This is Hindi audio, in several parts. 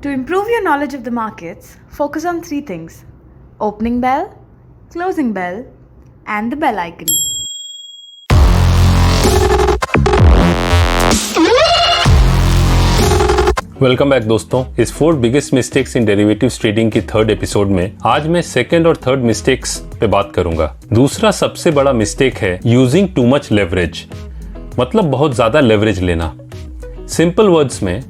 To improve your knowledge of the markets, focus on three things: opening bell, closing bell, and the bell icon. Welcome back दोस्तों। इस 4 biggest mistakes in derivatives trading की थर्ड एपिसोड में आज मैं सेकंड और थर्ड मिस्टेक्स पे बात करूंगा। दूसरा सबसे बड़ा मिस्टेक है यूजिंग टू मच लेवरेज, मतलब बहुत ज्यादा लेवरेज लेना। सिंपल वर्ड्स में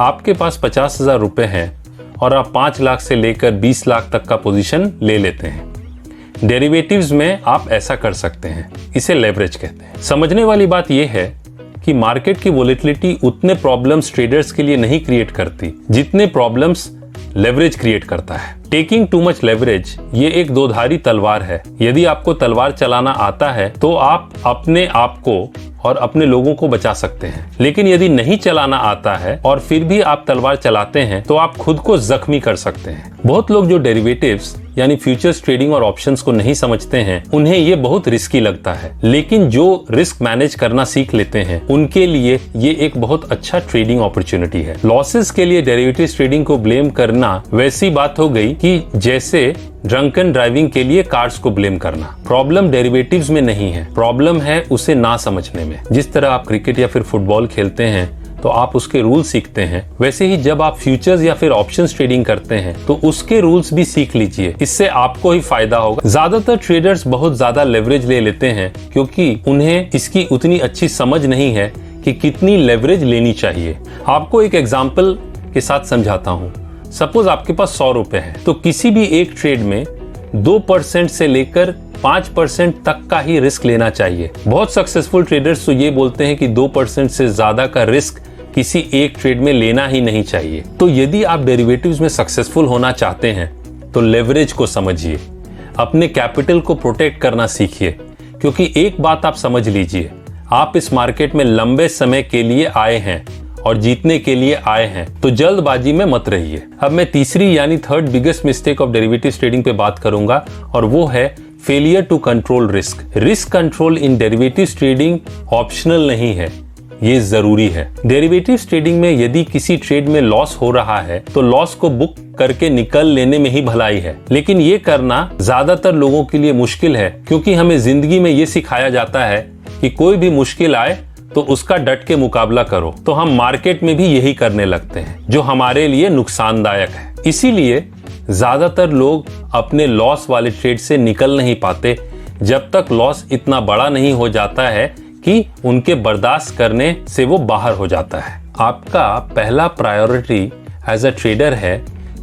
आपके पास 50,000 रुपए हैं और आप 5 लाख से लेकर 20 लाख तक का पोजीशन ले लेते हैं। डेरिवेटिव्स में आप ऐसा कर सकते हैं, इसे लेवरेज कहते हैं। समझने वाली बात यह है कि मार्केट की वोलेटिलिटी उतने प्रॉब्लम्स ट्रेडर्स के लिए नहीं क्रिएट करती जितने प्रॉब्लम्स लेवरेज क्रिएट करता है। टेकिंग टू मच लेवरेज ये एक दोधारी तलवार है। यदि आपको तलवार चलाना आता है तो आप अपने आप को और अपने लोगों को बचा सकते हैं, लेकिन यदि नहीं चलाना आता है और फिर भी आप तलवार चलाते हैं तो आप खुद को जख्मी कर सकते हैं। बहुत लोग जो डेरिवेटिव्स यानी फ्यूचर्स ट्रेडिंग और ऑप्शंस को नहीं समझते हैं, उन्हें ये बहुत रिस्की लगता है, लेकिन जो रिस्क मैनेज करना सीख लेते हैं उनके लिए ये एक बहुत अच्छा ट्रेडिंग अपॉर्चुनिटी है। लॉसेस के लिए डेरिवेटिव्स ट्रेडिंग को ब्लेम करना वैसी बात हो गई कि जैसे ड्रंकन ड्राइविंग के लिए कार्स को ब्लेम करना। प्रॉब्लम डेरिवेटिव्स में नहीं है, प्रॉब्लम है उसे ना समझने में। जिस तरह आप क्रिकेट या फिर फुटबॉल खेलते हैं तो आप उसके रूल सीखते हैं, वैसे ही जब आप फ्यूचर्स या फिर ऑप्शंस ट्रेडिंग करते हैं तो उसके रूल्स भी सीख लीजिए, इससे आपको ही फायदा होगा। ज्यादातर ट्रेडर्स बहुत ज्यादा लेवरेज ले लेते हैं क्योंकि उन्हें इसकी उतनी अच्छी समझ नहीं है कि कितनी लेवरेज लेनी चाहिए। आपको एक एग्जाम्पल के साथ समझाता हूँ। सपोज आपके पास 100 रुपए है तो किसी भी एक ट्रेड में 2% से लेकर 5% तक का ही रिस्क लेना चाहिए। बहुत सक्सेसफुल ट्रेडर्स तो ये बोलते हैं कि 2% से ज्यादा का रिस्क किसी एक ट्रेड में लेना ही नहीं चाहिए। तो यदि आप डेरिवेटिव्स में सक्सेसफुल होना चाहते हैं तो लेवरेज को समझिए, अपने कैपिटल को प्रोटेक्ट करना सीखिए, क्योंकि एक बात आप समझ लीजिए, आप इस मार्केट में लंबे समय के लिए आए हैं और जीतने के लिए आए हैं, तो जल्दबाजी में मत रहिए। अब मैं तीसरी यानी third biggest mistake of derivatives trading पे बात करूंगा और वो है failure to control risk. Risk control in derivatives trading optional नहीं है, ये जरूरी है। डेरिवेटिव्स ट्रेडिंग में यदि किसी ट्रेड में लॉस हो रहा है तो लॉस को बुक करके निकल लेने में ही भलाई है, लेकिन ये करना ज्यादातर लोगों के लिए मुश्किल है, क्योंकि हमें जिंदगी में ये सिखाया जाता है कि कोई भी मुश्किल आए तो उसका डट के मुकाबला करो। तो हम मार्केट में भी यही करने लगते हैं, जो हमारे लिए नुकसानदायक है। इसीलिए ज्यादातर लोग अपने लॉस वाले ट्रेड से निकल नहीं पाते जब तक लॉस इतना बड़ा नहीं हो जाता है कि उनके बर्दाश्त करने से वो बाहर हो जाता है। आपका पहला प्रायोरिटी एज अ ट्रेडर है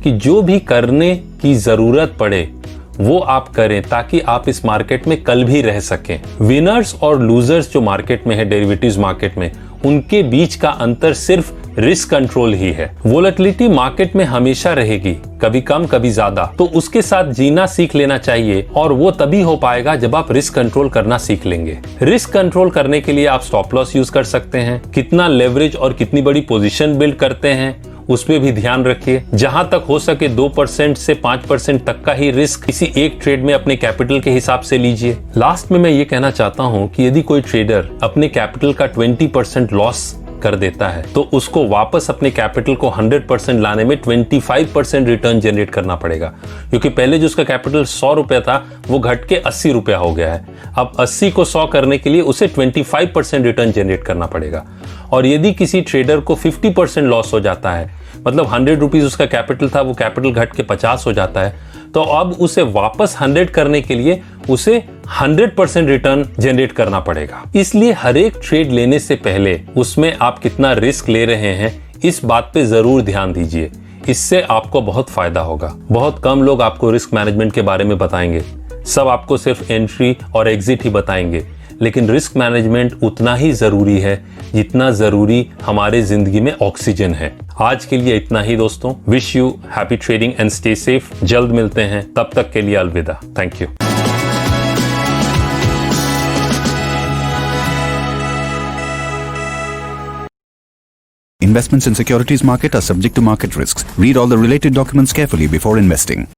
कि जो भी करने की जरूरत पड़े वो आप करें, ताकि आप इस मार्केट में कल भी रह सकें। विनर्स और लूजर्स जो मार्केट में है, डेरिवेटिव्स मार्केट में, उनके बीच का अंतर सिर्फ रिस्क कंट्रोल ही है। वोलेटिलिटी मार्केट में हमेशा रहेगी, कभी कम कभी ज्यादा, तो उसके साथ जीना सीख लेना चाहिए, और वो तभी हो पाएगा जब आप रिस्क कंट्रोल करना सीख लेंगे। रिस्क कंट्रोल करने के लिए आप स्टॉप लॉस यूज कर सकते हैं, कितना लेवरेज और कितनी बड़ी पोजीशन बिल्ड करते हैं उसमें भी ध्यान रखिए। जहां तक हो सके 2% से 5% तक का ही रिस्क किसी एक ट्रेड में अपने कैपिटल के हिसाब से लीजिए। लास्ट में मैं ये कहना चाहता हूं कि यदि कोई ट्रेडर अपने कैपिटल का 20% लॉस कर देता है तो उसको वापस अपने कैपिटल को 100% लाने में 25% रिटर्न जनरेट करना पड़ेगा, क्योंकि पहले जो उसका कैपिटल 100 रुपया था वो घट के 80 रुपया हो गया है। अब 80 को 100 करने के लिए उसे 25% रिटर्न जनरेट करना पड़ेगा। और यदि किसी ट्रेडर को 50% लॉस हो जाता है, मतलब 100 रुपीज उसका कैपिटल था, वो कैपिटल घट के 50 हो जाता है, तो अब उसे वापस 100 करने के लिए उसे 100% रिटर्न जनरेट करना पड़ेगा। इसलिए हर एक ट्रेड लेने से पहले उसमें आप कितना रिस्क ले रहे हैं इस बात पे जरूर ध्यान दीजिए, इससे आपको बहुत फायदा होगा। बहुत कम लोग आपको रिस्क मैनेजमेंट के बारे में बताएंगे, सब आपको सिर्फ एंट्री और एग्जिट ही बताएंगे, लेकिन रिस्क मैनेजमेंट उतना ही जरूरी है जितना जरूरी हमारे जिंदगी में ऑक्सीजन है। आज के लिए इतना ही दोस्तों। Wish you happy trading and stay safe. जल्द मिलते हैं, तब तक के लिए अलविदा। Thank you. Investments in securities market are subject to market risks. Read all the related documents carefully before investing.